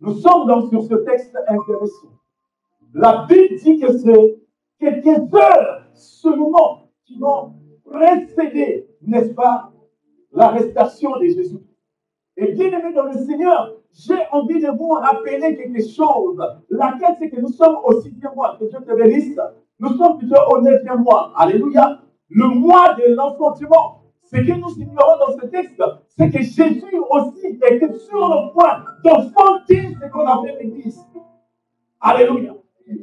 Nous sommes donc sur ce texte intéressant. La Bible dit que c'est quelques heures seulement qui vont précéder, n'est-ce pas, l'arrestation de Jésus. Et bien aimé dans le Seigneur, j'ai envie de vous rappeler quelque chose, laquelle c'est que nous sommes au 6e mois, que Dieu te bénisse. Nous sommes plutôt au 9e mois. Alléluia. Le mois de l'enfantement. Ce que nous ignorons dans ce texte, c'est que Jésus aussi était sur le point d'enfanter ce qu'on appelle l'Église. Alléluia.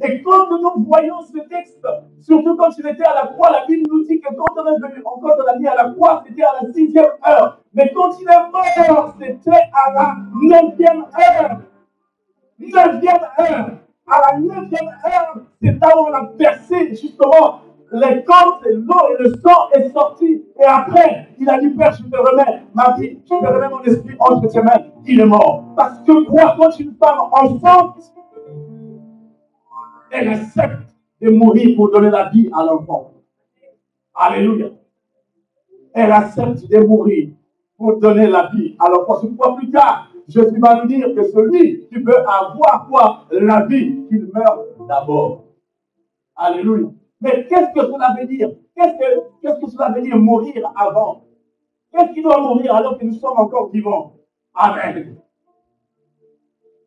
Et quand nous voyons ce texte, surtout quand il était à la croix, la Bible nous dit que quand on est venu, quand on a mis à la croix, c'était à la 6e heure. Mais quand il est mort, c'était à la 9e heure. 9e heure. À la 9e heure, c'est là où on a versé justement les cordes, l'eau et le sang est sorti. Et après, il a dit, Père, je te remets ma vie, je te remets mon esprit entre tes mains. Il est mort. Parce que quoi, quand une femme enceinte, elle accepte de mourir pour donner la vie à l'enfant. Alléluia. Elle accepte de mourir pour donner la vie à l'enfant. C'est pourquoi plus tard, Jésus va nous dire que celui qui veut avoir quoi? La vie, qu'il meurt d'abord. Alléluia. Mais qu'est-ce que cela veut dire? Qu'est-ce que cela veut dire mourir avant? Qu'est-ce qui doit mourir alors que nous sommes encore vivants? Amen.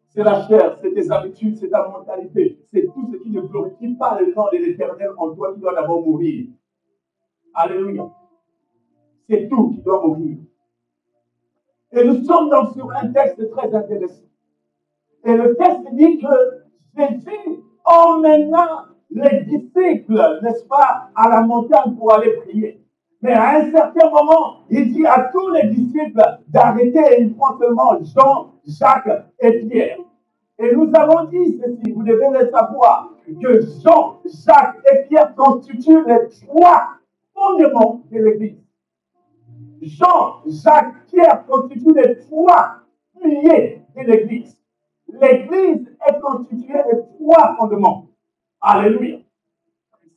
C'est la chair, c'est tes habitudes, c'est ta mentalité, c'est tout ce qui ne glorifie pas le nom de l'Éternel en toi qui doit d'abord mourir. Alléluia. C'est tout qui doit mourir. Et nous sommes donc sur un texte très intéressant. Et le texte dit que Jésus emmena les disciples, n'est-ce pas, à la montagne pour aller prier. Mais à un certain moment, il dit à tous les disciples d'arrêter et ils prend seulement Jean, Jacques et Pierre. Et nous avons dit ceci, vous devez le savoir, que Jean, Jacques et Pierre constituent les trois fondements de l'Église. Jean, Jacques, Pierre constituent les trois piliers de l'Église. L'Église est constituée de trois fondements. Alléluia.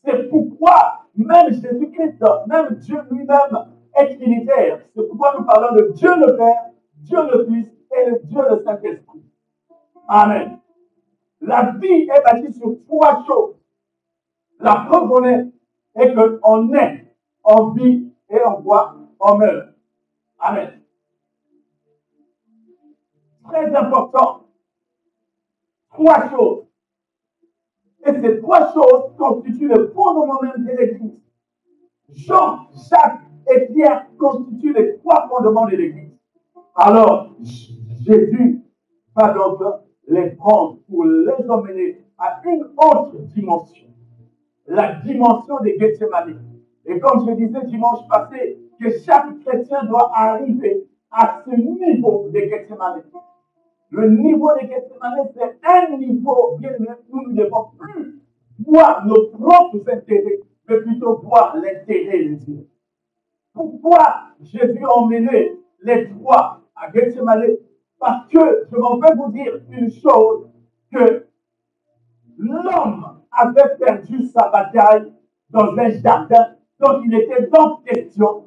C'est pourquoi même Jésus-Christ, même Dieu lui-même est trinitaire. C'est pourquoi nous parlons de Dieu le Père, Dieu le Fils et de Dieu le Saint-Esprit. Amen. La vie est bâtie sur trois choses. La preuve est qu'on est, on vit et on voit, on meurt. Amen. Très important. Trois choses. Et ces trois choses constituent le fondement même de l'Église. Jean, Jacques et Pierre constituent les trois fondements de l'Église. Alors, Jésus va donc les prendre pour les emmener à une autre dimension. La dimension des Gethsémani. Et comme je disais dimanche passé, que chaque chrétien doit arriver à ce niveau de Gethsémani. Le niveau de Gethsémani, c'est un niveau, bien aimé, où nous ne devons plus voir nos propres intérêts, mais plutôt voir l'intérêt de Dieu. Pourquoi Jésus a emmené les trois à Gethsémani? Parce que je m'en vais vous dire une chose, que l'homme avait perdu sa bataille dans un jardin. Donc il était donc question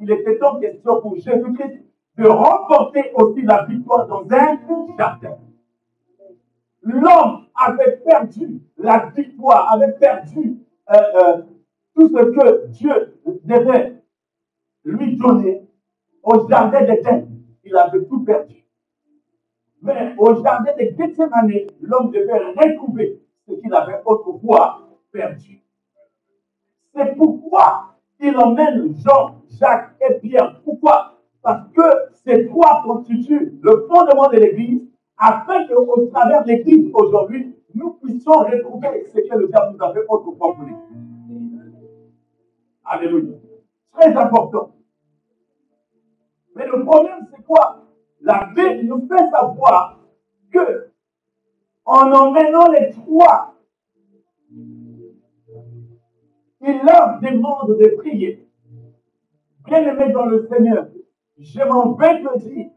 pour Jésus-Christ de remporter aussi la victoire dans un jardin. L'homme avait perdu la victoire, avait perdu tout ce que Dieu devait lui donner au jardin d'Éden. Il avait tout perdu. Mais au jardin de Gethsémani, l'homme devait retrouver ce qu'il avait autrefois perdu. C'est pourquoi il emmène Jean, Jacques et Pierre. Pourquoi? Parce que ces trois constituent le fondement de l'Église, afin qu'au travers de l'Église aujourd'hui, nous puissions retrouver ce que le diable nous avait autrefois voulu. Alléluia. Très important. Mais le problème, c'est quoi? La Bible nous fait savoir que, en emmenant les trois, il leur demande de prier. Bien-aimés dans le Seigneur, je m'en vais te dire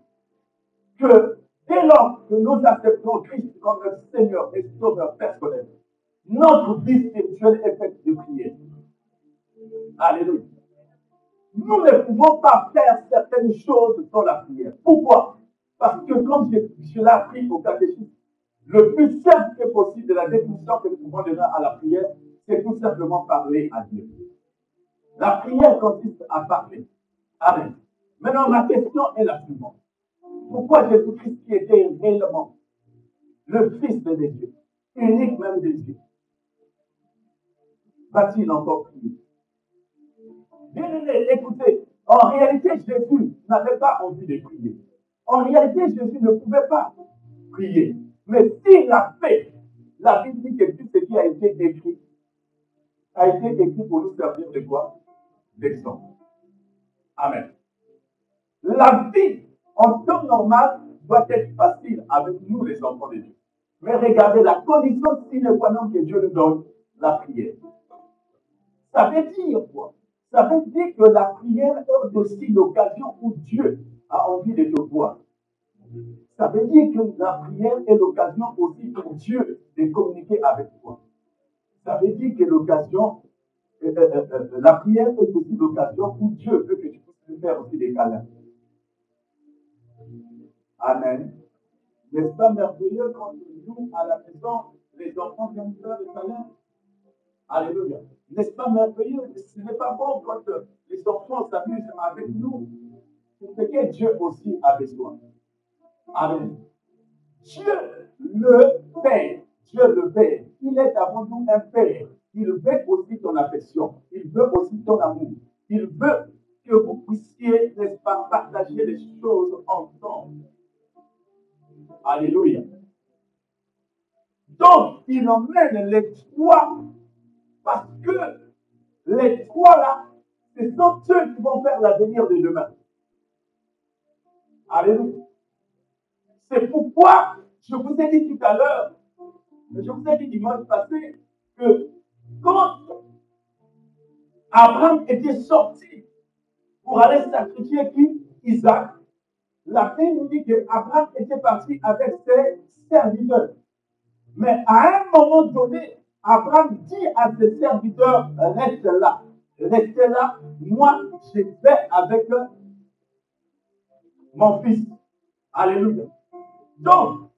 que dès lors que nous acceptons Christ comme notre Seigneur et Sauveur personnel, notre vie spirituelle est faite de prière. Alléluia. Nous ne pouvons pas faire certaines choses sans la prière. Pourquoi? Parce que comme je l'ai appris au catéchisme, Le plus simple que possible de la définition que nous pouvons donner à la prière, c'est tout simplement parler à Dieu. La prière consiste à parler. Amen. Maintenant, ma question est la suivante. Pourquoi Jésus-Christ, qui était réellement le Fils de Dieu, unique même de Dieu, va-t-il encore prier? Bien aimé, écoutez, en réalité, Jésus n'avait pas envie de prier. En réalité, Jésus ne pouvait pas prier. Mais s'il l'a fait, la Bible dit que tout ce qui a été écrit pour nous servir de quoi? D'exemple. Amen. La vie en temps normal doit être facile avec nous, les enfants de Dieu. Mais regardez la condition sine qua non que Dieu nous donne, la prière. Ça veut dire quoi? Ça veut dire que la prière est aussi l'occasion où Dieu a envie de te voir. Ça veut dire que la prière est l'occasion aussi pour Dieu de communiquer avec toi. Ça veut dire que la prière est aussi l'occasion où Dieu veut que tu puisses lui faire aussi des câlins. Amen. N'est-ce pas merveilleux quand nous, à la maison, les enfants viennent faire des câlins? Alléluia. N'est-ce pas merveilleux? Ce n'est pas bon quand les enfants s'amusent avec nous. C'est ce que Dieu aussi a besoin. Amen. Dieu le Père, il est avant tout un Père. Il veut aussi ton affection. Il veut aussi ton amour. Il veut que vous puissiez, n'est-ce pas, partager les choses ensemble. Alléluia. Donc, il emmène les trois, parce que les trois là, ce sont ceux qui vont faire l'avenir de demain. Alléluia. C'est pourquoi je vous ai dit tout à l'heure, je vous ai dit dimanche passé, que quand Abraham était sorti pour aller sacrifier qui? Isaac, la Bible nous dit qu'Abraham était parti avec ses serviteurs. Mais à un moment donné, Abraham dit à ses serviteurs, restez là, moi je vais avec mon fils. Alléluia. Donc,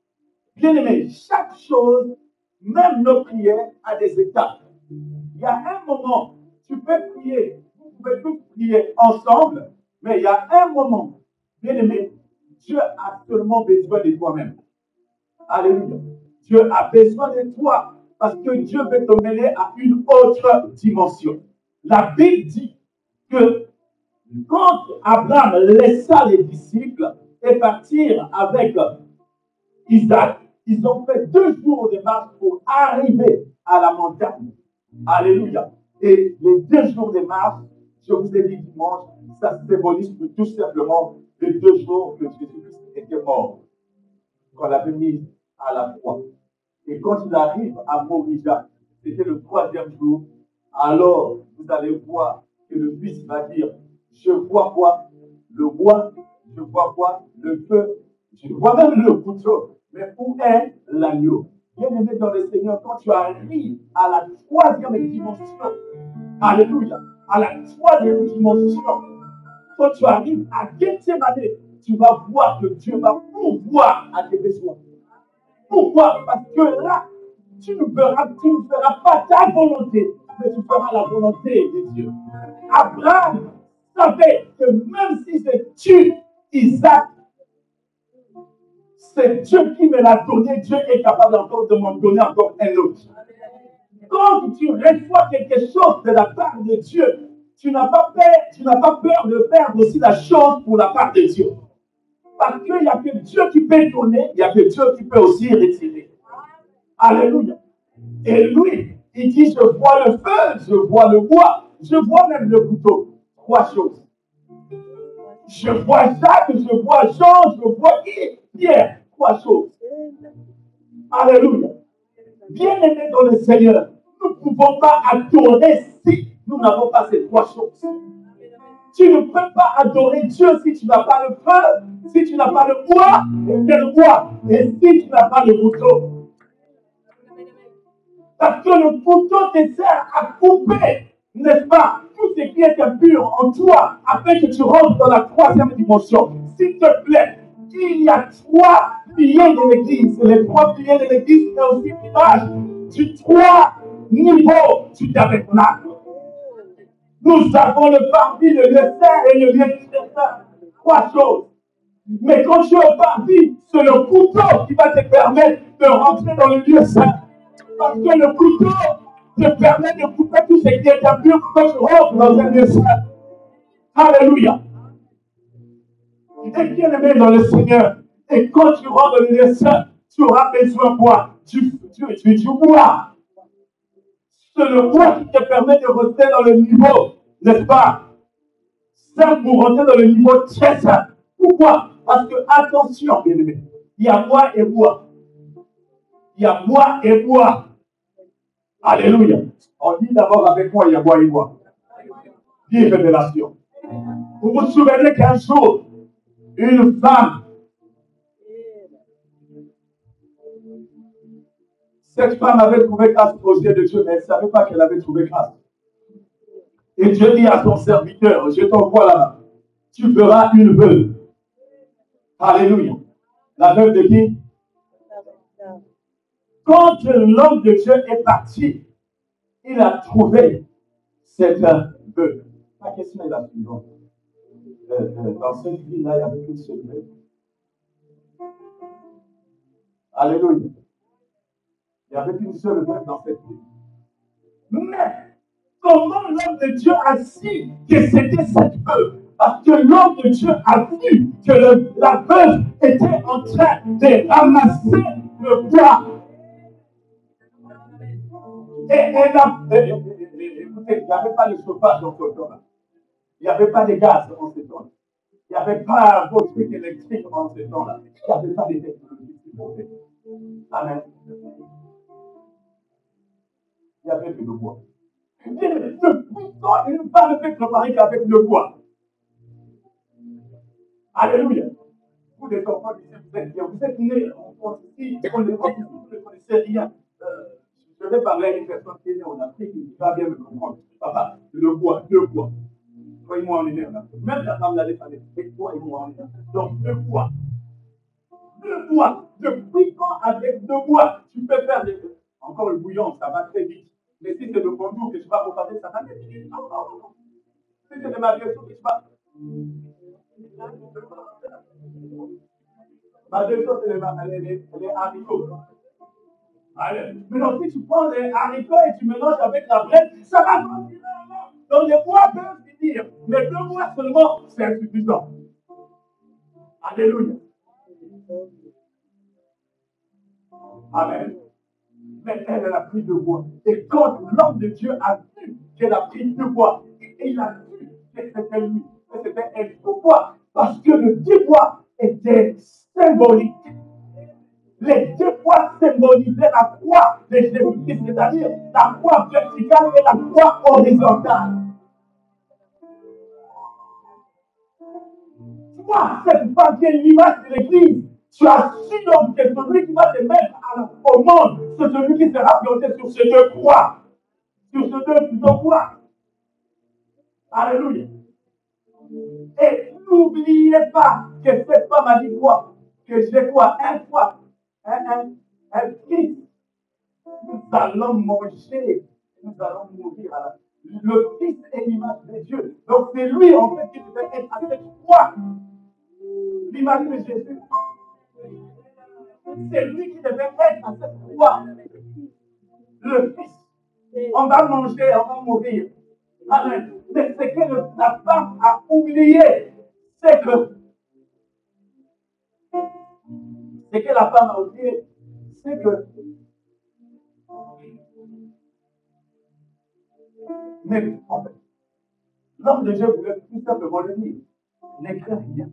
bien aimé, chaque chose, même nos prières, a des étapes. Il y a un moment, tu peux prier, vous pouvez tous prier ensemble, mais il y a un moment, bien aimé, Dieu a seulement besoin de toi-même. Alléluia. Dieu a besoin de toi parce que Dieu veut te mener à une autre dimension. La Bible dit que quand Abraham laissa les disciples et partir avec Isaac, ils ont fait 2 jours de marche pour arriver à la montagne. Alléluia. Et les 2 jours de marche, je vous ai dit dimanche, ça symbolise tout simplement les 2 jours que Jésus-Christ était mort. Qu'on l'avait mis à la croix. Et quand il arrive à Morija, c'était le 3e jour, alors vous allez voir que le Fils va dire, je vois quoi? Le bois, je vois quoi? Le feu, je vois même le couteau. Mais où est l'agneau? Bien aimé dans le Seigneur, quand tu arrives à la 3e dimension, alléluia, à la 3e dimension, quand tu arrives à Gethsemane, tu vas voir que Dieu va pourvoir à tes besoins. Pourquoi? Parce que là, tu ne feras pas ta volonté, mais tu feras la volonté de Dieu. Abraham savait que même si je tue Isaac, c'est Dieu qui me l'a donné. Dieu est capable encore de m'en donner encore un autre. Quand tu reçois quelque chose de la part de Dieu, tu n'as pas peur de perdre aussi la chose pour la part de Dieu. Parce qu'il n'y a que Dieu qui peut donner, il n'y a que Dieu qui peut aussi retirer. Alléluia. Et lui, il dit, je vois le feu, je vois le bois, je vois même le couteau. 3 choses. Je vois Jacques, je vois Jean, je vois Pierre. 3 choses. Alléluia. Bien aimé dans le Seigneur, nous ne pouvons pas adorer si nous n'avons pas ces 3 choses. Tu ne peux pas adorer Dieu si tu n'as pas le feu, si tu n'as pas le bois, et si tu n'as pas le couteau. Parce que le couteau te sert à couper, n'est-ce pas, tout ce qui est impur en toi, afin que tu rentres dans la 3e dimension. S'il te plaît, Il y a trois piliers de l'Église. Les trois piliers de l'Église, c'est aussi l'image du trois niveaux du tabernacle. Nous avons le parvis, le lieu saint et le lieu très saint. Trois choses. Mais quand tu es au parvis, c'est le couteau qui va te permettre de rentrer dans le lieu saint. Parce que le couteau te permet de couper tout ce qui est impur quand tu rentres dans un lieu saint. Alléluia. Et bien aimé dans le Seigneur. Et quand tu rentres dans le lieu saint, tu auras besoin quoi? Du bois. C'est le bois qui te permet de rester dans le niveau, n'est-ce pas? Saint pour rentrer dans le niveau très saint. Pourquoi? Parce que, attention, bien aimé, il y a bois et bois. Il y a bois et bois. Alléluia. On dit d'abord avec moi, il y a bois et bois. Dis révélation. Vous vous souvenez qu'un jour, une femme, cette femme avait trouvé grâce aux yeux de Dieu, mais elle ne savait pas qu'elle avait trouvé grâce. Et Dieu dit à son serviteur, je t'envoie là-bas, tu feras une veuve. Alléluia. La veuve de qui? Quand l'homme de Dieu est parti, il a trouvé cette veuve. Ma question est la suivante. Dans cette vie-là, il y avait une seule veuve. Alléluia. Il n'y avait qu'une seule veuve dans cette vie. Mais comment l'homme de Dieu a su que c'était cette veuve? Parce que l'homme de Dieu a vu que la veuve était en train de ramasser le bois. Et elle a... Écoutez, il n'y avait pas de chauffage dans ce temps-là. Il n'y avait pas de gaz en ce temps-là. Il n'y avait pas de truc électrique en ce temps-là. Il n'y avait pas de technologie qui montaient. Amen. Il y avait que le bois. Depuis quand une femme peut préparer qu'avec le bois? Alléluia. Vous les enfants, vous êtes bien. Vous êtes nés en France ici, on les voit ici, vous ne connaissez rien. Je vais parler à une personne qui est née en Afrique, qui va bien me comprendre. Papa, le bois. Croyez-moi, on est né en Afrique. Même la femme l'avait fait avec toi et moi, on est né. Donc, le bois. Depuis quand avec le bois, tu peux faire des... Encore le bouillon, ça va très vite. Mais si c'est le bonjour que tu vas reparler, ça va très vite. Non. Si c'est de ma vie, que tu vas... Ma deuxième, c'est les haricots. Allez. Maintenant, si tu prends les haricots et tu mélanges avec la braise, ça va continuellement. Donc, les bois peuvent finir. Mais 2 mois seulement, c'est insuffisant. Alléluia. Amen. Mais elle a pris de bois. Et quand l'homme de Dieu a vu qu'elle a pris de bois, et il a vu que c'était lui, que c'était elle. Pourquoi? Parce que le 2 bois était symbolique. Les 2 bois symbolisaient la croix de Jésus-Christ, c'est-à-dire la croix verticale et la croix horizontale. Toi, cette femme qui est l'image de l'Église, tu as su donc que celui qui va te mettre au monde, c'est celui qui sera planté sur ces 2 croix. Sur ces 2 croix. Alléluia. Et n'oubliez pas que cette femme a dit quoi? Que j'ai quoi? Un Christ. Nous allons manger, nous allons mourir. Le Fils est l'image de Dieu. Donc c'est lui en fait qui devait être à cette croix. L'image de Jésus. C'est lui qui devait être à cette croix. Le Fils. On va manger, on va mourir. Amen. Mais ce que la femme a oublié, c'est que la femme a oublié, c'est que mais en fait, l'homme de Dieu voulait tout simplement le dire. N'écris rien.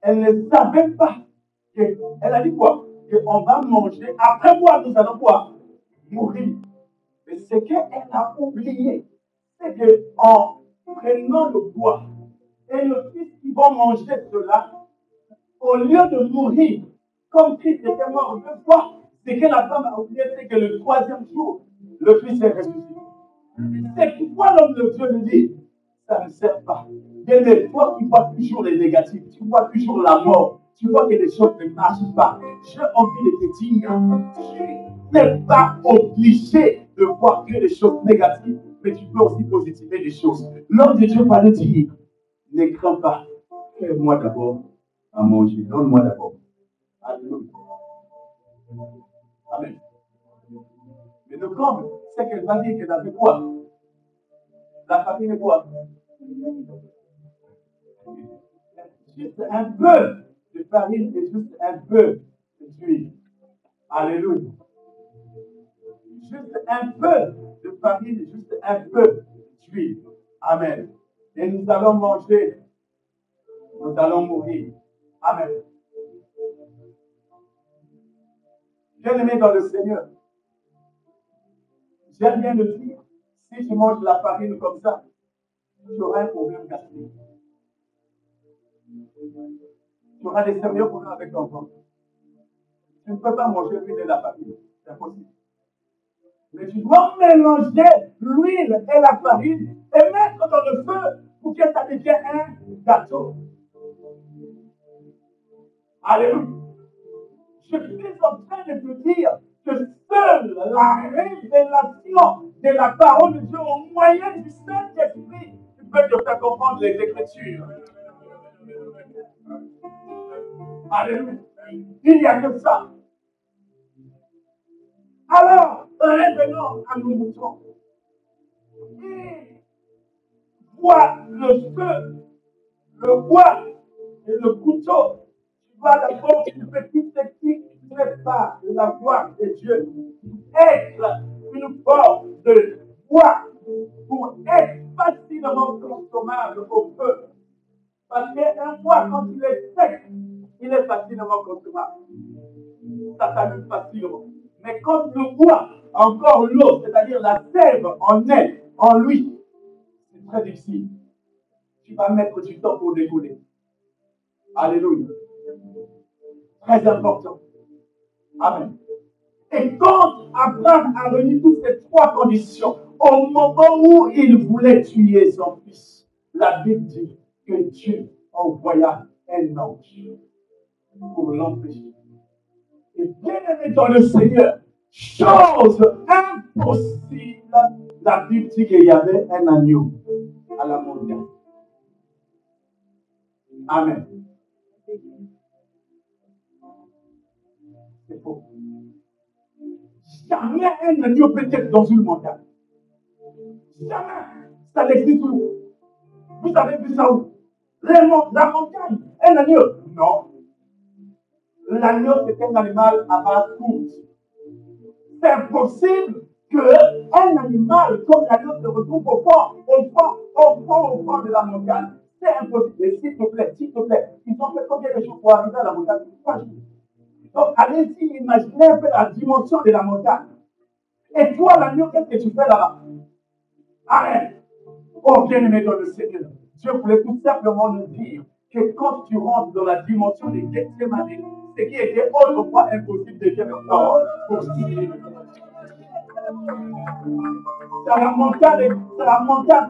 Elle ne savait pas. Elle a dit quoi? Qu'on va manger. Après quoi, nous allons quoi? Mourir. Mais ce qu'elle a oublié, c'est qu'en prenant le bois et le Fils qui vont manger cela, au lieu de mourir, comme Christ était mort 2 fois, ce que la femme a oublié, c'est que le 3e jour, le Fils est ressuscité. C'est pourquoi l'homme de Dieu lui dit, ça ne sert pas. Bien, toi qui vois toujours les négatifs, tu vois toujours la mort, tu vois que les choses ne marchent pas, j'ai envie de te dire, tu n'es pas obligé de voir que les choses négatives, mais tu peux aussi positiver les choses. L'homme de Dieu va le dire, ne crains pas, fais-moi d'abord à manger, donne-moi d'abord. Alléluia. Amen. Mais le comble, c'est qu'elle va dire qu'elle avait quoi? La famille est quoi? Juste un peu de farine et juste un peu d'huile. Alléluia. Juste un peu de farine et juste un peu d'huile. Amen. Et nous allons manger. Nous allons mourir. Amen. Bien-aimé dans le Seigneur, j'aime bien le dire. Si tu manges de la farine comme ça, tu auras un problème gastrique. Tu auras des sérieux problèmes avec ton ventre. Tu ne peux pas manger l'huile et la farine. C'est impossible. Mais tu dois mélanger l'huile et la farine et mettre dans le feu pour que ça devienne un gâteau. Alléluia. Je suis en train de te dire que seule la révélation de la parole de Dieu au moyen du Saint-Esprit peut te faire comprendre les Écritures. Alléluia. Il n'y a que ça. Alors, revenons à nos moutons. Et vois le feu, le bois et le couteau. Tu vas d'abord une petite technique qui prépare la voix de Dieu. Être une forme de bois pour être facilement consommable au feu. Parce qu'un bois, quand il est sec, il est facilement consommable. Ça s'allume facilement. Mais quand le bois, encore l'eau, c'est-à-dire la sève en elle, en lui, c'est très difficile. Tu vas mettre du temps pour décoller. Alléluia. Très important. Amen. Et quand Abraham a réuni toutes ces trois conditions, au moment où il voulait tuer son fils, la Bible dit que Dieu envoya un ange pour l'empêcher. Et bien aimé dans le Seigneur, chose impossible, la Bible dit qu'il y avait un agneau à la montagne. Amen. C'est faux. Jamais un agneau peut être dans une montagne. Jamais. Ça n'existe où? Vous avez vu ça où? La montagne. Un agneau? Non. L'agneau, c'est un animal à base courte. C'est impossible qu'un animal comme l'agneau se retrouve au fond de la montagne. C'est impossible. Et s'il te plaît, ils ont fait combien de jours pour arriver à la montagne? 3 jours. Donc, allez-y, imaginez un peu la dimension de la montagne. Et toi, l'agneau, qu'est-ce que tu fais là-bas? Arrête. Oh, bien-aimé dans le Seigneur, Dieu voulait tout simplement nous dire que quand tu rentres dans la dimension des Gethsemane, ce qui était autrefois impossible devient maintenant possible. C'est la montagne,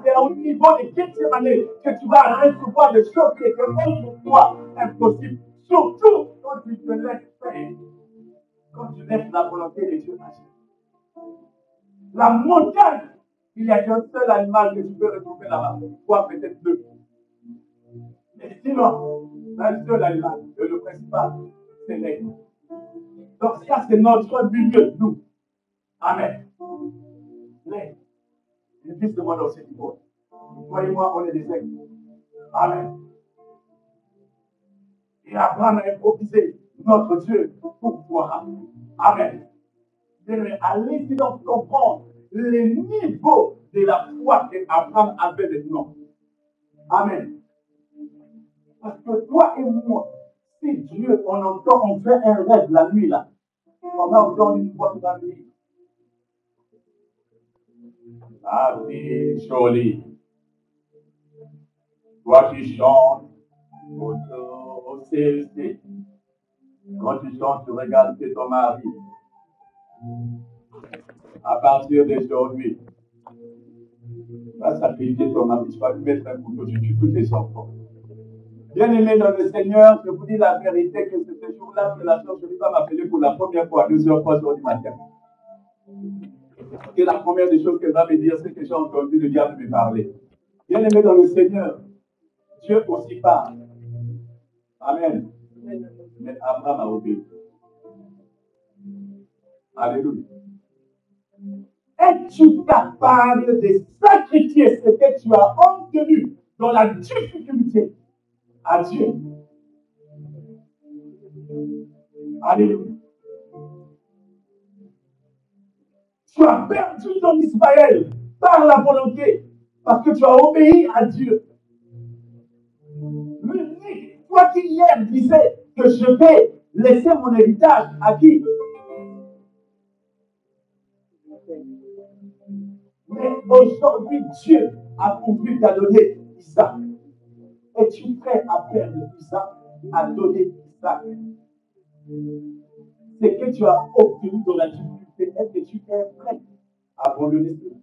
c'est au niveau des Gethsemane que tu vas recevoir des choses qui étaient autrefois impossibles. Surtout quand tu te laisses faire, quand tu laisses la volonté de Dieu agir. La montagne, il n'y a qu'un seul animal que tu peux retrouver là-bas, toi peut-être deux. Mais sinon, un seul animal, et le principal, c'est l'aigle. Donc ça, c'est notre milieu, nous. Amen. L'aigle. Le fils de moi dans cette niveau. Toi et moi, on est des aigles. Amen. Et Abraham a improvisé notre Dieu pour pouvoir. Amen. Allez-y donc comprendre les niveaux de la foi qu'Abraham avait maintenant. Amen. Parce que toi et moi, si Dieu, on fait un rêve la nuit là, on a encore une voix dans la nuit. Ah oui, jolie. Toi qui chantes au CLC, quand tu chantes, tu regardes que ton mari. À partir d'aujourd'hui, tu vas sacrifier ton mari, tu vas lui mettre un couteau, tu tues tous tes enfants. Bien-aimés dans le Seigneur, je vous dis la vérité que c'est ce jour-là que la chance ne va m'appeler pour la première fois à 2h, 3h du matin. Et la première des choses qu'elle va me dire, c'est que j'ai entendu le diable me parler. Bien-aimés dans le Seigneur, Dieu aussi parle. Amen. Mais Abraham a obéi. Alléluia. Es-tu capable de sacrifier ce que tu as obtenu dans la difficulté à Dieu? Alléluia. Tu as perdu ton Israël par la volonté, parce que tu as obéi à Dieu. L'unique, toi qui hier disais que je vais laisser mon héritage à qui? Mais aujourd'hui, Dieu a pourvu t'a donné Isaac. Es-tu prêt à perdre Isaac, à donner Isaac? Ce que tu as obtenu dans la difficulté, est-ce que tu es prêt à abandonner cela?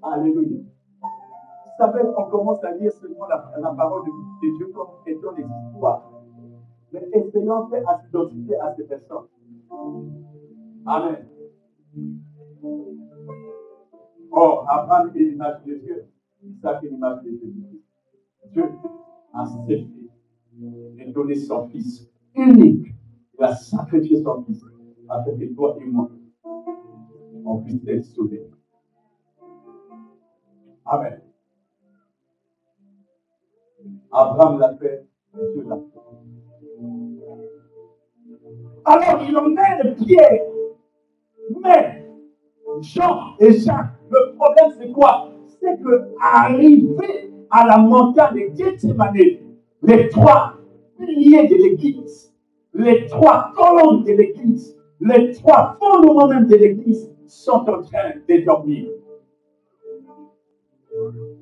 Alléluia. Vous savez, on commence à lire seulement la parole de Dieu comme étant des histoires. Mais essayons à s'identifier à ces personnes. Amen. Or, Abraham est l'image de Dieu, Isaac est l'image de Jésus. Dieu a accepté de donner son fils unique. Il a sacrifié son fils afin que toi et moi, on puisse être sauvés. Amen. Abraham l'a fait, Dieu l'a fait. Alors il emmène Pierre, mais Jean et Jacques, le problème c'est quoi? C'est que arrivé à la montagne de Gethsemane, les trois piliers de l'église, les trois colonnes de l'église, les trois fondements même de l'église sont en train de dormir.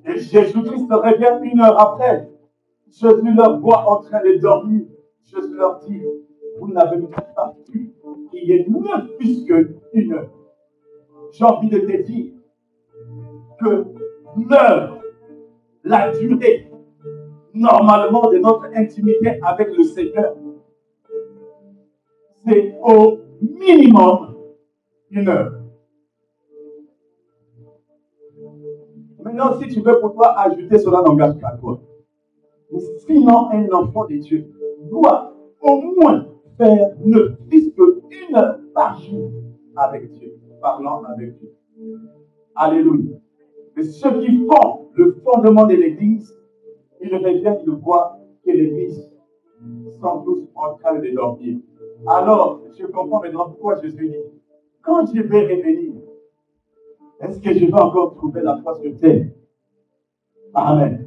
Et Jésus-Christ se réveille 1 heure après. Jésus leur voit en train de dormir. Jésus leur dit, vous n'avez pas pu qu'il y ait ne plus qu'une heure. J'ai envie de te dire que l'heure, la durée, normalement de notre intimité avec le Seigneur, c'est au minimum 1 heure. Maintenant, si tu veux pour toi ajouter cela n'engage pas toi. Sinon, un enfant de Dieu doit au moins faire ne plus qu'1 heure par jour avec Dieu, parlant avec Dieu. Alléluia. Mais ceux qui font le fondement de l'Église, ils reviennent de voir que l'Église sont tous en train de dormir. Alors, je comprends maintenant pourquoi Jésus dit, quand je vais revenir, est-ce que je vais encore trouver la foi sur terre? Amen.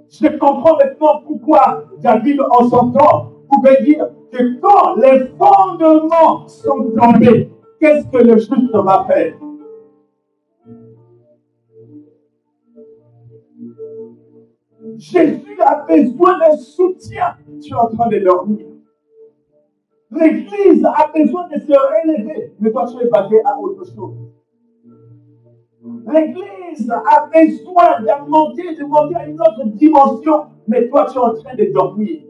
Je comprends maintenant pourquoi David, en son temps, pouvait dire que quand les fondements sont tombés, qu'est-ce que le juste va faire? Jésus a besoin d'un soutien. Tu es en train de dormir. L'Église a besoin de se relever. Mais toi, tu es basé à autre chose. L'Église a besoin de monter à une autre dimension. Mais toi, tu es en train de dormir.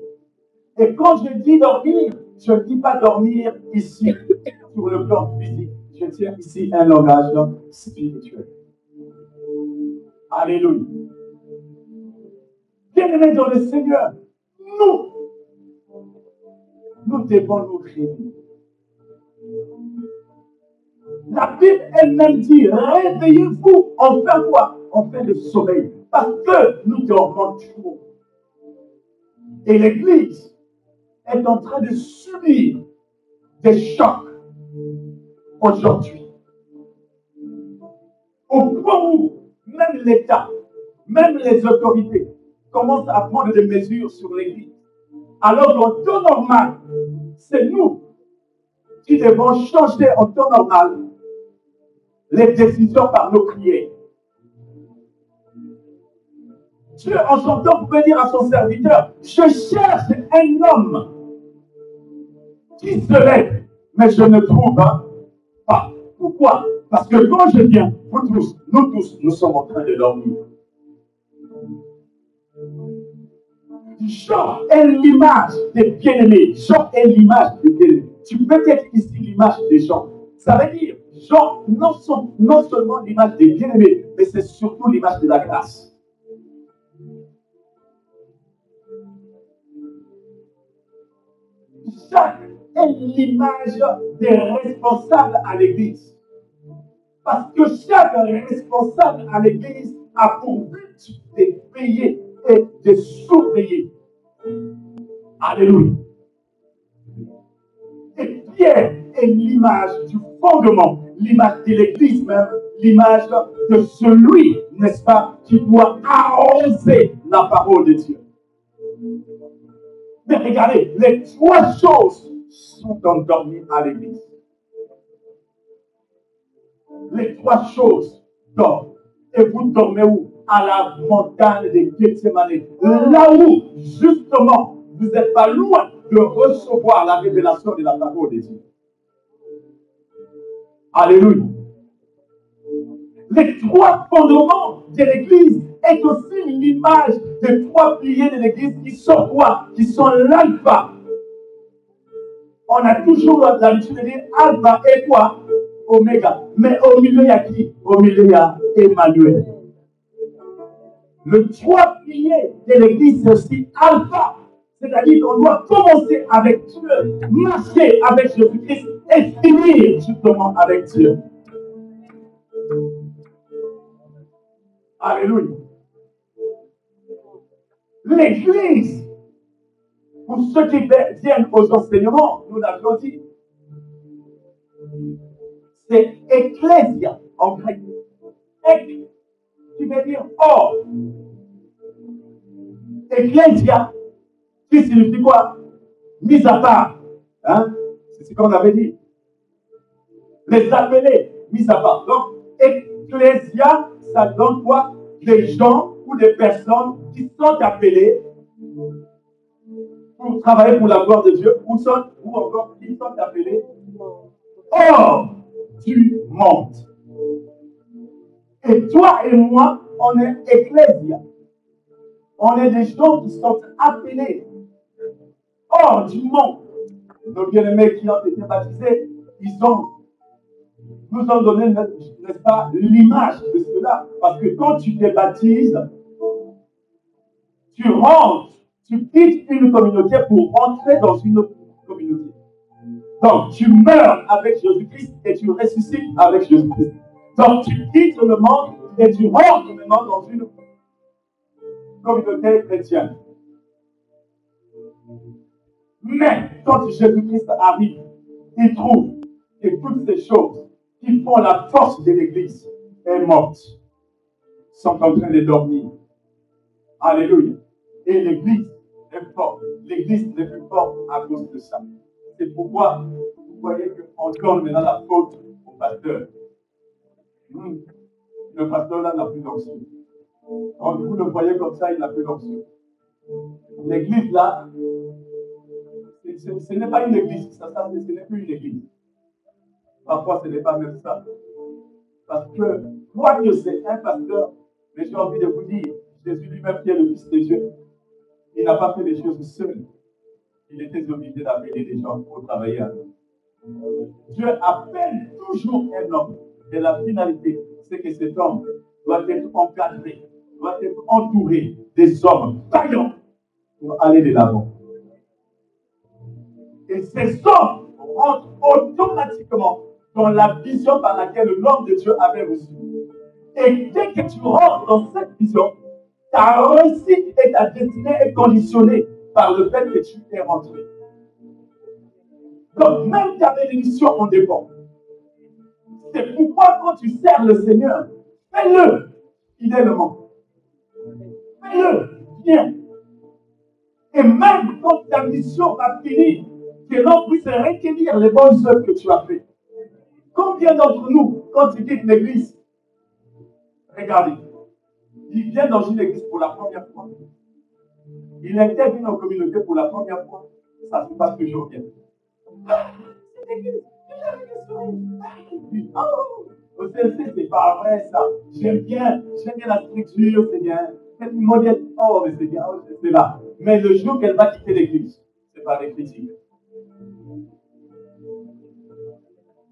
Et quand je dis dormir, je ne dis pas dormir ici, sur le plan physique. Je tiens ici un langage spirituel. Alléluia. Bien-aimés dans le Seigneur, nous devons nous réveiller. La Bible elle-même dit, réveillez-vous, en fait quoi? En fait le sommeil. Parce que nous dormons trop. Et l'Église est en train de subir des chocs aujourd'hui. Au point où même l'État, même les autorités commencent à prendre des mesures sur l'Église. Alors qu'en temps normal, c'est nous qui devons changer en temps normal les décisions par nos prières. Dieu, en son temps, pouvait dire à son serviteur, je cherche un homme qui se lève, mais je ne trouve pas. Pourquoi? Parce que quand je viens, nous tous, nous sommes en train de dormir. Jean est l'image des bien-aimés. Jean est l'image des bien-aimés. Tu peux être ici l'image des gens. Ça veut dire, Jean, non seulement l'image des bien-aimés, mais c'est surtout l'image de la grâce. Jacques est l'image des responsables à l'Église. Parce que chaque responsable à l'Église a pour but de payer et de sous-payer. Alléluia. Et Pierre est l'image du fondement, l'image de l'Église même, l'image de celui, n'est-ce pas, qui doit arroser la parole de Dieu. Mais regardez, les trois choses sont endormies à l'Église. Les trois choses dorment. Et vous dormez où? À la montagne de Gethsemane. Là où, justement, vous n'êtes pas loin de recevoir la révélation de la parole de Dieu. Alléluia. Les trois fondements de l'Église est aussi l'image des trois piliers de l'Église qui sont quoi? Qui sont l'alpha. On a toujours l'habitude de dire alpha et quoi? Oméga. Mais au milieu, il y a qui? Au milieu, il y a Emmanuel. Le trois piliers de l'Église, c'est aussi alpha. C'est-à-dire qu'on doit commencer avec Dieu, marcher avec Jésus-Christ et finir justement avec Dieu. Alléluia. L'Église, pour ceux qui viennent aux enseignements, nous l'avons dit, c'est ecclésia en grec. Ek, qui veut dire or. Ecclésia, qui signifie quoi? Mis à part. Hein? C'est ce qu'on avait dit. Les appelés, mis à part. Donc, ecclésia, ça donne quoi? Des gens ou des personnes qui sont appelés pour travailler pour la gloire de Dieu, ou encore qui sont appelés hors du monde. Et toi et moi, on est ecclésia. On est des gens qui sont appelés hors du monde. Nos bien-aimés qui ont été baptisés, nous ont donné, n'est-ce pas, l'image de cela. Parce que quand tu te baptises, tu rentres, tu quittes une communauté pour entrer dans une autre communauté. Donc, tu meurs avec Jésus-Christ et tu ressuscites avec Jésus-Christ. Donc, tu quittes le monde et tu rentres maintenant dans une communauté chrétienne. Mais quand Jésus-Christ arrive, il trouve que toutes ces choses qui font la force de l'Église est morte, sont en train de dormir. Alléluia. Et l'Église est forte. L'Église n'est plus forte à cause de ça. C'est pourquoi vous voyez qu'on donne maintenant la faute au pasteur. Le pasteur là n'a plus d'onction. Quand vous le voyez comme ça, il n'a plus d'onction. L'Église là, ce n'est pas une église, ce n'est plus une église. Parfois, ce n'est pas même ça. Parce que, quoi que c'est un pasteur, mais j'ai envie de vous dire, Jésus lui-même qui est le Fils de Dieu, il n'a pas fait les choses seul. Il était obligé d'appeler des gens pour travailler avec lui. Dieu appelle toujours un homme. Et la finalité, c'est que cet homme doit être encadré, doit être entouré des hommes vaillants pour aller de l'avant. Et ces hommes rentrent automatiquement dans la vision par laquelle l'homme de Dieu avait reçu. Et dès que tu rentres dans cette vision, ta réussite et ta destinée est conditionnée par le fait que tu es rentré. Donc même ta bénédiction en dépend. C'est pourquoi quand tu sers le Seigneur, fais-le fidèlement. Fais-le bien. Et même quand ta mission va finir, que l'on puisse recueillir les bonnes œuvres que tu as faites. Combien d'entre nous, quand ils quittent l'église, regardez, ils viennent dans une église pour la première fois. Ils intègrent une communauté pour la première fois. Ça se passe toujours bien. Ah, cette église, au CLC, c'est pas vrai ça. J'aime bien la structure, c'est bien. C'est une modèle. Oh, mais c'est bien, c'est là. Mais le jour qu'elle va quitter l'église, c'est pas des critiques.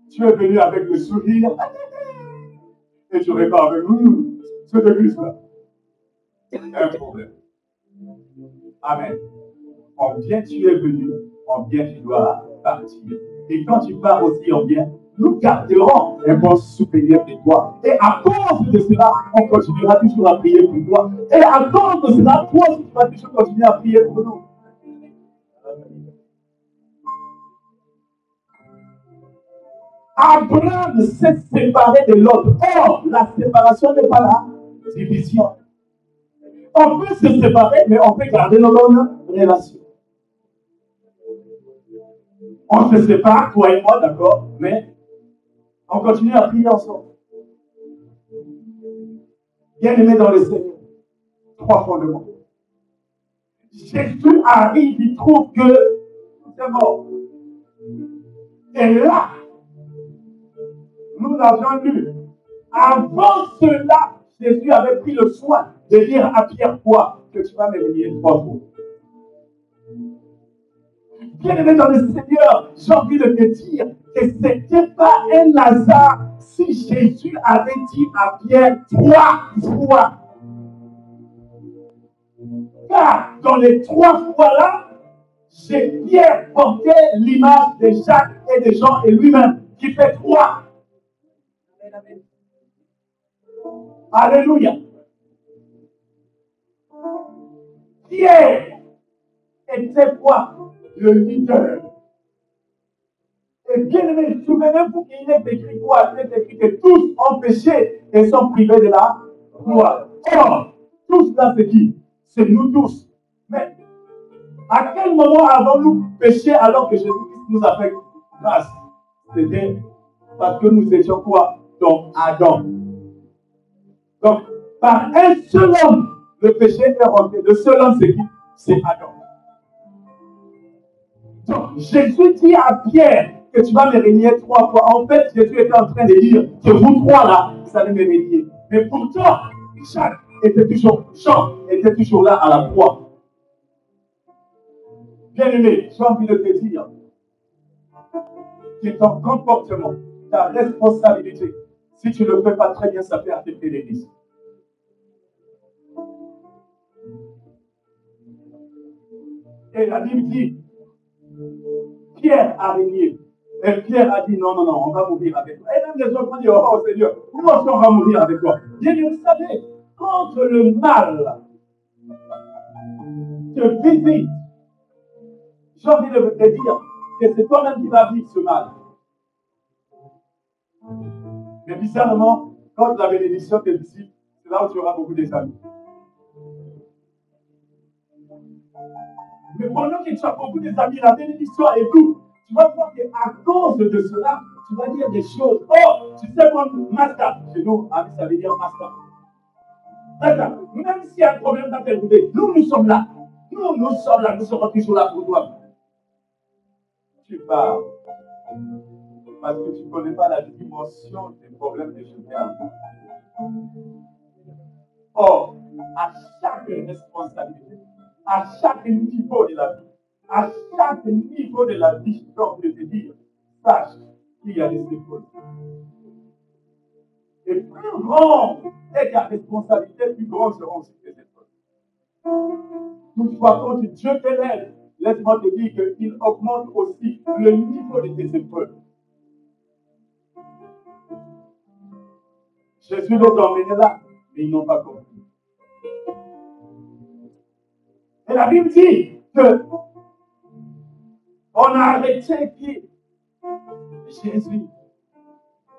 Tu es venu avec le sourire et tu repars avec cette église-là. C'est un problème. Amen. En bien tu es venu, en bien tu dois partir. Et quand tu pars aussi en bien, nous garderons un bon supérieur de toi. Et à cause de cela, on continuera toujours à prier pour toi. Et à cause de cela, toi aussi, tu vas toujours continuer à prier pour nous. Abraham s'est séparé de l'autre. Or, la séparation n'est pas la division. On peut se séparer, mais on peut garder nos bonnes relations. On se sépare, toi et moi, d'accord, mais on continue à prier ensemble. Bien-aimé dans le Seigneur, 3 fondements. Jésus arrive, il trouve que c'est mort. Et là, nous l'avions lu. Avant cela, Jésus avait pris le soin de dire à Pierre quoi? Que tu vas me renier 3 fois. Bien-aimé dans le Seigneur, j'ai envie de te dire que ce n'était pas un hasard si Jésus avait dit à Pierre 3 fois. Car dans les 3 fois-là, Pierre portait l'image de Jacques et de Jean et lui-même, qui fait 3. Alléluia. Pierre était quoi? Le leader. Et bien aimé, souvenez-vous qu'il est écrit quoi? Il est écrit que tous ont péché et sont privés de la gloire. Or, tous là, c'est qui? C'est nous tous. Mais à quel moment avons-nous péché alors que Jésus-Christ nous a fait grâce? C'était parce que nous étions quoi? Dans Adam. Donc, par un seul homme, le péché est rentré. Le seul homme, c'est qui? C'est Adam. Donc, Jésus dit à Pierre que tu vas me renier 3 fois. En fait, Jésus était en train de dire que vous 3 là, vous allez me renier. Mais pourtant, Jean était toujours là à la croix. Bien-aimé, j'ai envie de te dire que ton comportement, ta responsabilité, si tu ne le fais pas très bien, ça peut affecter l'église. Et la Bible dit, Pierre a régné. Et Pierre a dit, non, on va mourir avec toi. Et même les autres ont dit, oh Seigneur, nous aussi on va mourir avec toi. Bien, vous savez, quand le mal te visite, j'ai envie de te dire que c'est toi-même qui vas vivre ce mal. Mais bizarrement, quand la bénédiction te visite, c'est là où tu auras beaucoup d'amis. Mais pendant que tu as beaucoup d'amis, la bénédiction est douce. Tu vas voir qu'à cause de cela, tu vas dire des choses. Oh, tu sais comme master. Chez nous, ami, ça veut dire master. D'accord. Même s'il y a un problème dans tes idées, nous sommes là. Nous sommes là, nous serons toujours là pour toi. Tu parles. Parce que tu ne connais pas la dimension des problèmes que je viens avoir. Or, à chaque responsabilité, à chaque niveau de la vie, à chaque niveau de la vie, je dois te dire, sache qu'il y a des épaules. Et plus grande est ta responsabilité, plus grandes seront aussi tes épaules. Toutefois, quand Dieu t'élève, laisse-moi te dire qu'il augmente aussi le niveau de tes épaules. Jésus les a emmenés là, mais ils n'ont pas compris. Et la Bible dit que on a arrêté qui? Jésus.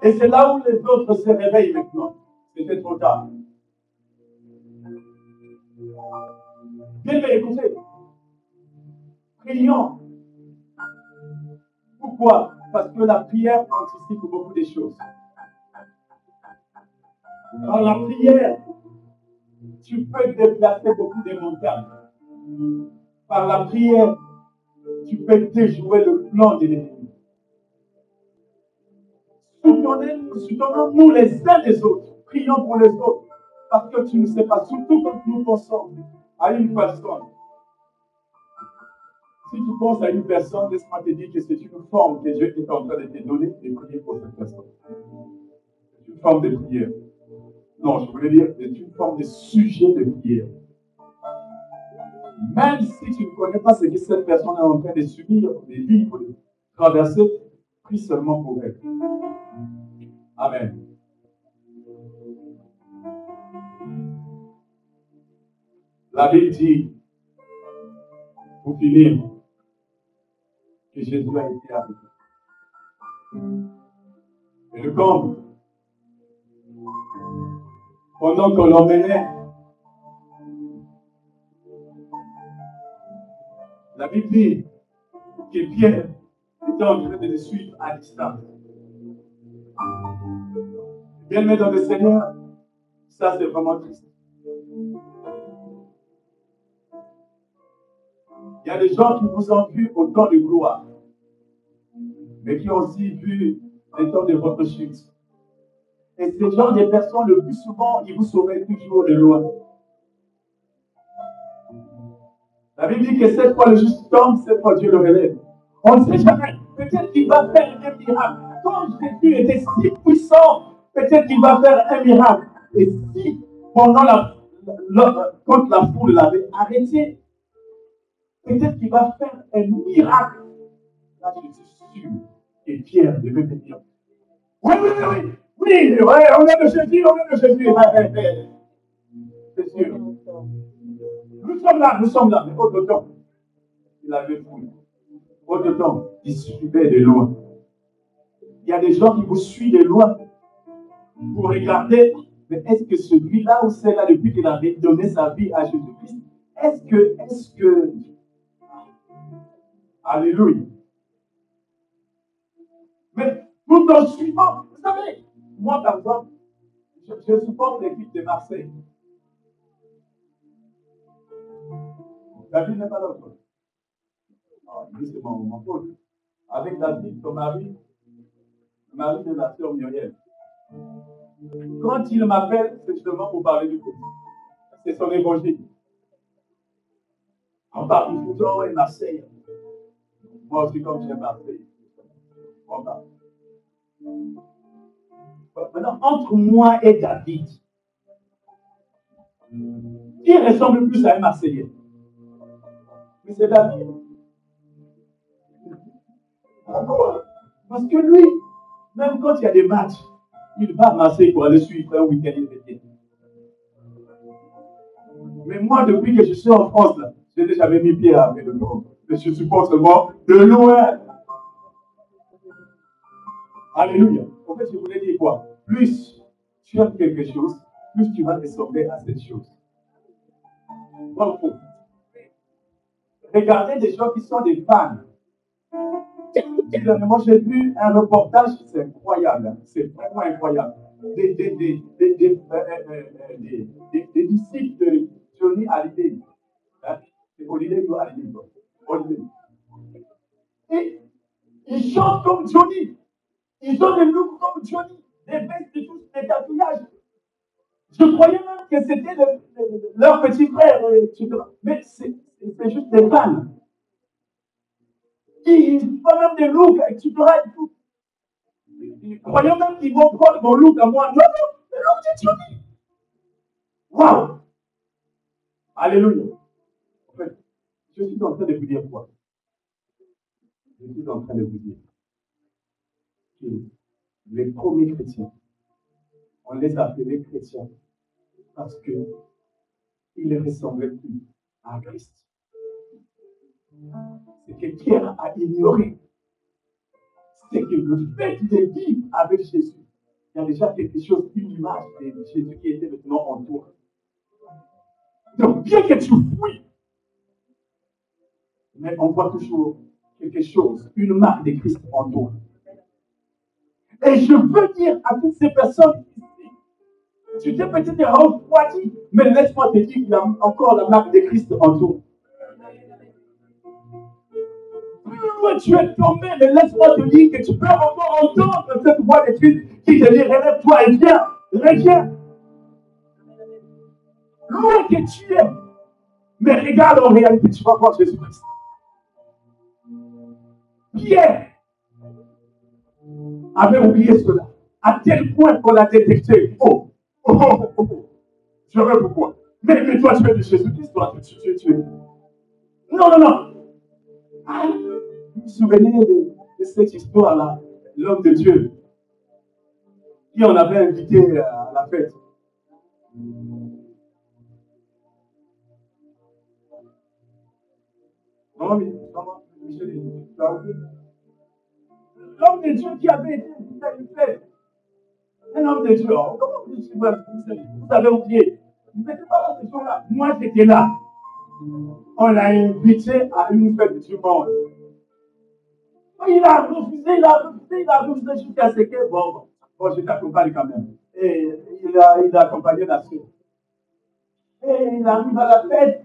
Et c'est là où les autres se réveillent maintenant. C'était trop tard. Bien, mais écoutez, prions. Pourquoi? Parce que la prière anticipe beaucoup de choses. Dans la prière, tu peux déplacer beaucoup de montagnes. Par la prière, tu peux déjouer le plan de l'ennemi. Soutenons-nous les uns des autres. Prions pour les autres. Parce que tu ne sais pas, surtout quand nous pensons à une personne Si tu penses à une personne, laisse-moi te dire que c'est une forme que Dieu est en train de te donner de prier pour cette personne. C'est une forme de prière. Non, je voulais dire, c'est une forme de sujet de prière. Même si tu ne connais pas ce que cette personne est en train de subir, de vivre, de traverser, prie seulement pour elle. Amen. La Bible dit, pour finir, que Jésus a été avec eux. Et le comble, pendant qu'on l'emmenait, la Bible dit que Pierre était en train de le suivre à distance. Bien aimé dans le Seigneur, ça c'est vraiment triste. Il y a des gens qui vous ont vu au temps de gloire, mais qui ont aussi vu le temps de votre chute. Et ces gens de personnes, le plus souvent, ils vous sauvent toujours de loin. La Bible dit que cette fois le juste tombe, cette fois Dieu le relève. On ne sait jamais. Peut-être qu'il va faire un miracle. Quand Jésus était si puissant, peut-être qu'il va faire un miracle. Et si, pendant quand la foule l'avait arrêté, peut-être qu'il va faire un miracle. Là, je suis sûr que Pierre devait me dire, oui, on est de Jésus, C'est sûr. Nous sommes là, mais autre temps, il avait fouillé. Autre temps, il suivait de loin. Il y a des gens qui vous suivent de loin pour regarder, mais est-ce que celui-là ou celle-là, depuis qu'il avait donné sa vie à Jésus-Christ, est-ce que, alléluia. Mais tout en suivant, vous savez, moi par exemple, je supporte l'équipe de Marseille. David n'est pas là. C'est mon faute. Avec David, ton mari, le mari de la sœur Muriel. Quand il m'appelle, c'est justement pour parler du foot. C'est son évangile. On parle du foot et Marseille. Moi aussi, comme j'aime Marseille. On parle. Maintenant, entre moi et David, qui ressemble plus à un Marseillais? Mais c'est David. Pourquoi? Parce que lui, même quand il y a des matchs, il va à Marseille pour aller suivre un week-end immédiat. Mais moi, depuis que je suis en France, je n'ai jamais mis pied à le nom. Je supporte seulement de loin. Alléluia. En fait, je voulais dire quoi? Plus tu aimes quelque chose, plus tu vas ressembler à cette chose. Voilà. Regardez des gens qui sont des fans. Moi, j'ai vu un reportage, c'est incroyable. C'est vraiment incroyable. Des disciples de Johnny Hallyday. C'est Hallyday ou Hallyday. Et ils chantent comme Johnny. Ils ont des looks comme Johnny. Des vestes et tous des tatouages. Je croyais même que c'était leur petit frère, etc. Mais c'est juste des fans. Ils font même des looks, etc. Et tout. Croyons même qu'ils vont prendre mon look à moi. Non, le look de Johnny. Waouh! Alléluia. En fait, je suis en train de vous dire quoi? Je suis en train de vous dire que les premiers chrétiens, on les appelait chrétiens parce qu'ils ressemblaient plus à Christ. C'est que Pierre a ignoré. C'est que le fait de vivre avec Jésus, il y a déjà quelque chose, une image de Jésus qui était maintenant en toi. Donc, bien que tu fouilles, mais on voit toujours quelque chose, une marque de Christ en toi. Et je veux dire à toutes ces personnes ici, tu t'es peut-être refroidi, mais laisse-moi te dire qu'il y a encore la marque de Christ en toi. Plus loin tu es tombé, mais laisse-moi te dire que tu peux encore entendre cette voix de Christ qui te dit relève-toi et viens, reviens. Loin que tu es, mais regarde en réalité, tu vas voir Jésus-Christ. Pierre avait oublié cela. À tel point qu'on l'a détecté. Oh. Je veux pourquoi. Mais toi, tu es de Jésus-Christ, toi, tu. Non. Ah, vous vous souvenez de cette histoire-là, l'homme de Dieu, qui on avait invité à la fête. Non, Michel, tu as oublié. L'homme de Dieu qui avait été invité à une fête. Un homme de Dieu. Comment vous avez oublié? Vous n'étiez pas là ce jour-là. Moi, j'étais là. On l'a invité à une fête du monde. Il a refusé jusqu'à ce que, bon, je t'accompagne quand même. Et il a accompagné la suite. Et il arrive à la fête,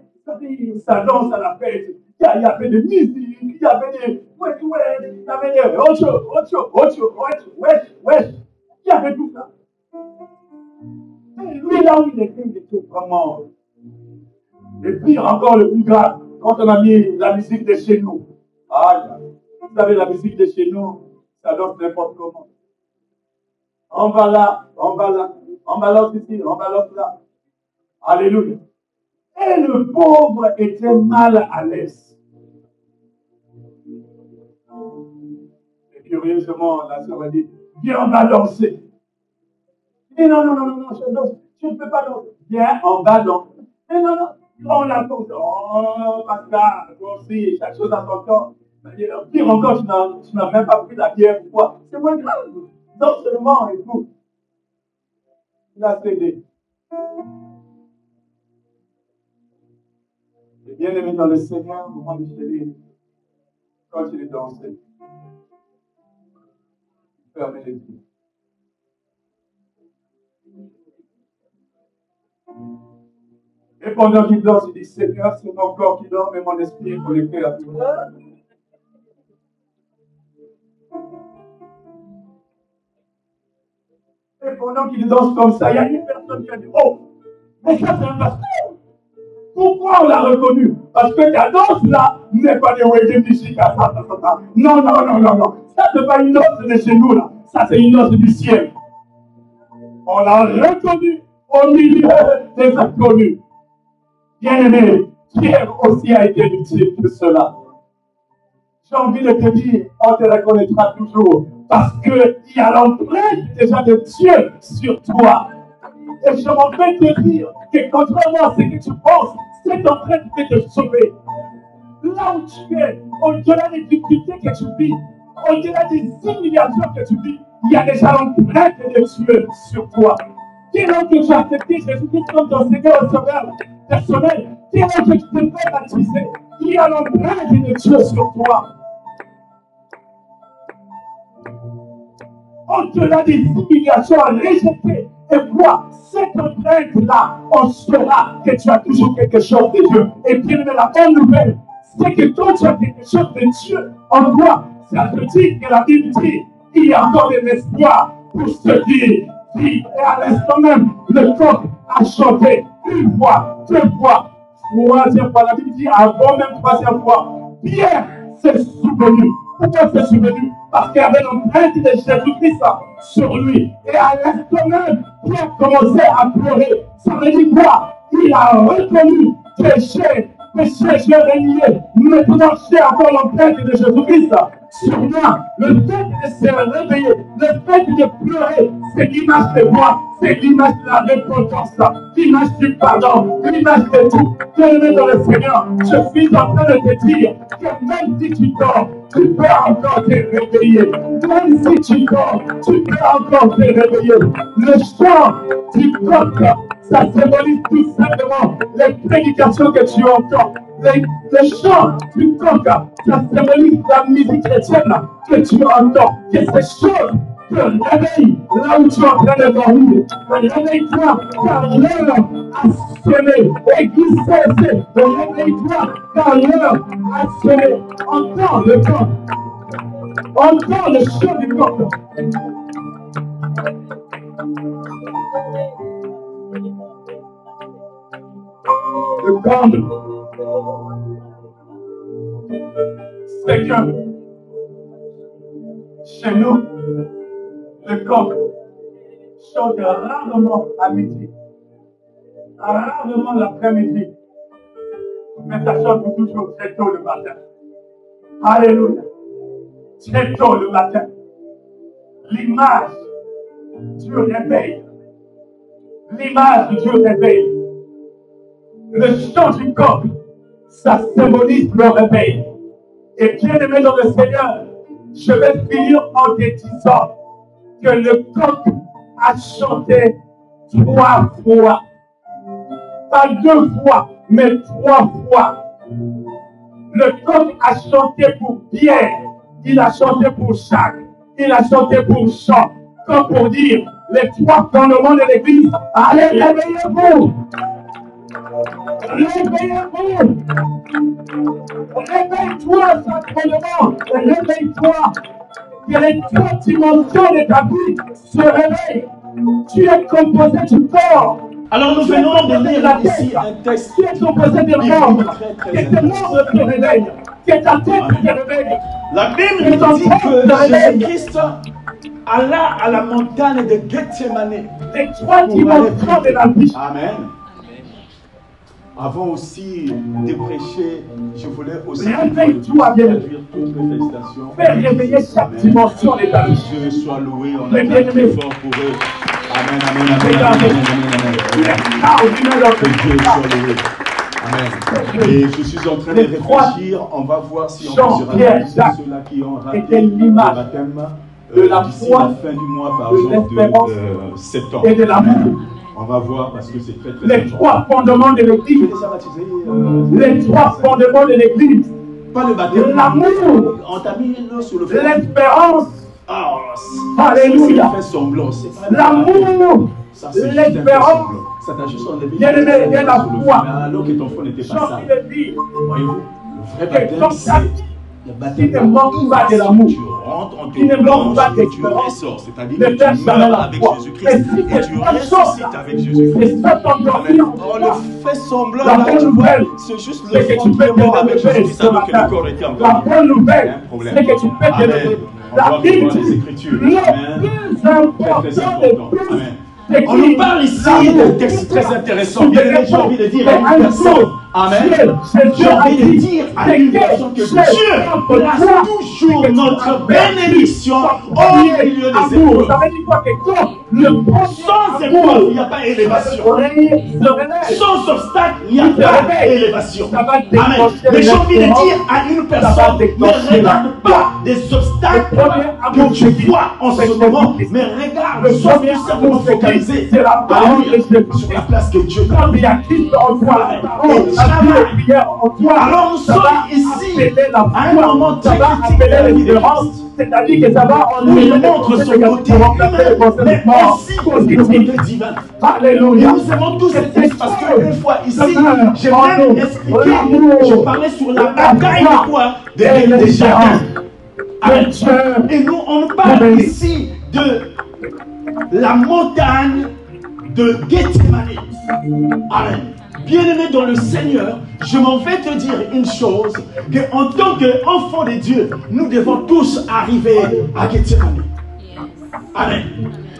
ça danse à la fête. Il y avait des musiques, il y avait des ouais, il y avait des wesh. Il y avait tout ça. Et lui, là où il était vraiment. Et pire encore, le plus grave, quand on a mis la musique de chez nous. Ah, vous savez, la musique de chez nous, ça danse n'importe comment. On va là, on balance ici, on balance là. Alléluia. Et le pauvre était mal à l'aise. Et curieusement, la sœur a dit, viens, on va danser. Mais non, je ne peux pas danser. Viens, on va danser. Mais non, on la danse. Oh, Pascal, toi aussi, chaque chose à son temps. Pire encore, tu n'as même pas pris la bière ou quoi. C'est moins grave. Danse seulement et tout. Il a cédé. Et bien aimé dans le Seigneur, au moment de chérir, quand il est dansé, fermez les yeux. Et pendant qu'il danse, il dit, Seigneur, c'est mon corps qui dort, mais mon esprit est connecté à toi. Et pendant qu'il danse comme ça, il y a une personne qui a dit, oh, mais ça c'est un pasteur. Pourquoi on l'a reconnu? Parce que ta danse là n'est pas de wedding music. Non. Ça c'est pas une danse de chez nous là. Ça c'est une danse du ciel. On l'a reconnu au milieu des inconnus. Bien-aimé, Pierre aussi a été victime de cela. J'ai envie de te dire, on te reconnaîtra toujours parce qu'il y a l'empreinte déjà de Dieu sur toi. Et je m'en vais te dire que contrairement à ce que tu penses, cette empreinte peut te sauver. Là où tu es, au-delà des difficultés que tu vis, au-delà des humiliations que tu vis, il y a déjà l'empreinte de Dieu sur toi. Dès lors que tu as accepté Jésus-Christ comme ton Seigneur et Sauveur personnel, dès lors que tu te fais baptiser, il y a l'empreinte de Dieu sur toi. Au-delà des humiliations rejetées, et quoi, cette empreinte-là, on saura que tu as toujours quelque chose de Dieu. Et bien, la bonne nouvelle, c'est que quand tu as quelque chose de Dieu en toi, ça te dit que la Bible dit, il y a encore de l'espoir pour ceux qui vivent. Et à l'instant même, le coq a chanté une fois, deux fois, troisième fois. La Bible dit, avant même troisième fois, Pierre s'est souvenu. Pourquoi s'est souvenu? Parce qu'il y avait l'empreinte de Jésus-Christ sur lui. Et à l'instant même, Pierre commençait à pleurer. Ça veut dire quoi? Il a reconnu péché, j'ai renié. Maintenant, j'ai encore l'empreinte de Jésus-Christ sur moi. Le fait de se réveiller, le fait de pleurer, c'est l'image de moi, c'est l'image de la repentance, l'image du pardon, l'image de tout. Bien-aimé dans le Seigneur, je suis en train de te dire que même si tu dors, tu peux encore te réveiller. Même si tu dors, tu peux encore te réveiller. Le chant du coq, ça symbolise tout simplement les prédications que tu entends. Le chant du coq, ça symbolise la musique chrétienne que tu entends. Que ces choses te réveillent là où tu es en train de dormir. Réveille-toi car l'heure a sonné. Église CSC, réveille-toi car l'heure a sonné. Entends le coq. Entends le chant du coq. Le corps, c'est que Chez nous, le coq chante rarement à midi, rarement l'après-midi, mais ça chante toujours très tôt le matin. Alléluia. Très tôt le matin. L'image du réveil. L'image du réveil. Le chant du coq, ça symbolise le réveil. Et bien aimé dans le Seigneur, je vais finir en te disant que le coq a chanté 3 fois. Pas 2 fois, mais 3 fois. Le coq a chanté pour Pierre, il a chanté pour Jacques, il a chanté pour Jean, comme pour dire les 3 fondements de l'église. Allez, réveillez-vous! Réveillez-vous! Réveille-toi, simplement! Réveille-toi! Que les 3 dimensions de ta vie se réveillent. Tu es composé du corps. Alors nous venons de lire ici un texte qui est composé des membres. Que tes membres se réveillent. Que ta tête se réveille. La Bible nous dit que Jésus-Christ alla à la montagne de Gethsemane. Les 3 dimensions de la vie. Amen. Avant aussi de prêcher, je voulais aussi réveille-toi bien. Toutes les félicitations. Fais réveiller chaque dimension de ta vie. Dieu soit loué, on a très fort pour eux. Amen, amen, amen, amen, amen. Que Dieu soit loué. Amen. Et je suis en train de réfléchir, on va voir si on peut se rappeler ceux-là qui ont raté le baptême de la d'ici foi, la fin du mois, par exemple, de septembre. Et de l'amour. On va voir parce que c'est très très les important. 3 fondements de l'église. Les 3 fondements de l'église. Pas le baptême. L'amour. On t'a mis sur le fond. L'espérance. Oh, alléluia. Ça fait semblant. L'amour. L'espérance. Ça t'a juste enlevé. Il y a la foi. Alors que ton fond n'était pas ça. Voyez-vous, le vrai Que baptême, c'est le qui baptême. ne manque pas de l'amour. Tu rentres, on te Qui ne manque pas plonge et tu d'espérance. ressors. C'est-à-dire Ne que perds tu jamais meurs la avec foi. Jésus-Christ Et si et tu tu ressortes, ressuscites avec Jésus-Christ. Et ça t'endormit en On toi. le fait semblant, La là, bonne tu vois, nouvelle, c'est juste c'est le que fond tu qui peux est te mort avec lever Jésus-Christ ce alors que matin. le corps était La encore. bonne nouvelle, Il y a un problème. c'est que tu peux te Amen. lever. On La doit Bible revoir les dit, Écritures. le Amen. plus Très, important très de important. tous, Amen. c'est On nous parle ici d'un texte très intéressant. Bien aimé, j'ai envie de dire à une personne. Amen. J'ai envie de dire à une personne que Dieu place toujours notre bénédiction au milieu des épreuves. Ça veut dire quoi que quand le Sans épreuve, il n'y a pas élévation. Sans obstacle, il n'y a pas élévation. Amen. Mais j'ai envie de dire à une personne, ne regarde pas des obstacles que tu vois en ce moment, mais regarde, sois tout simplement focalisé sur la place que Dieu t'a mis. Alors nous sommes ici à un moment très critique de la vie de Christ. C'est-à-dire que ça va en Où il montre son côté humain, mais aussi son côté divin. Alléluia. Et nous aimons tous ces textes parce qu'une fois ici, j'ai même expliqué, je parlais sur la bataille de quoi? Des jardins. Amen. Et nous, on parle ici de la montagne de Gethsemane. Amen. Bien-aimé dans le Seigneur, je m'en vais te dire une chose, qu'en tant qu'enfants de Dieu, nous devons tous arriver à Gethsemane. Amen.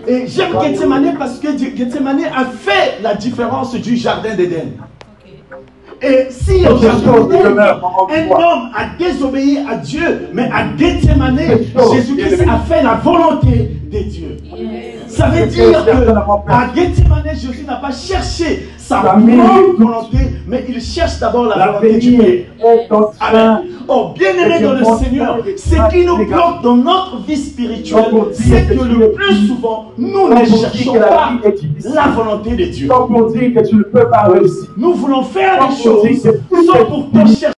Et j'aime Gethsemane parce que Gethsemane a fait la différence du jardin d'Éden. Et si au jardin d'Éden, un homme a désobéi à Dieu, mais à Gethsemane, Jésus-Christ a fait la volonté de Dieu. Ça veut dire qu'à Gethsemane, Jésus n'a pas cherché sa propre volonté, mais il cherche d'abord la volonté de Dieu. Amen. Oh, bien-aimé dans le Seigneur, ce qui nous bloque dans notre vie spirituelle, c'est que le plus souvent, nous ne cherchons pas la volonté de Dieu. Comme on dit que tu ne peux pas réussir. Nous voulons faire des choses sans pourtant chercher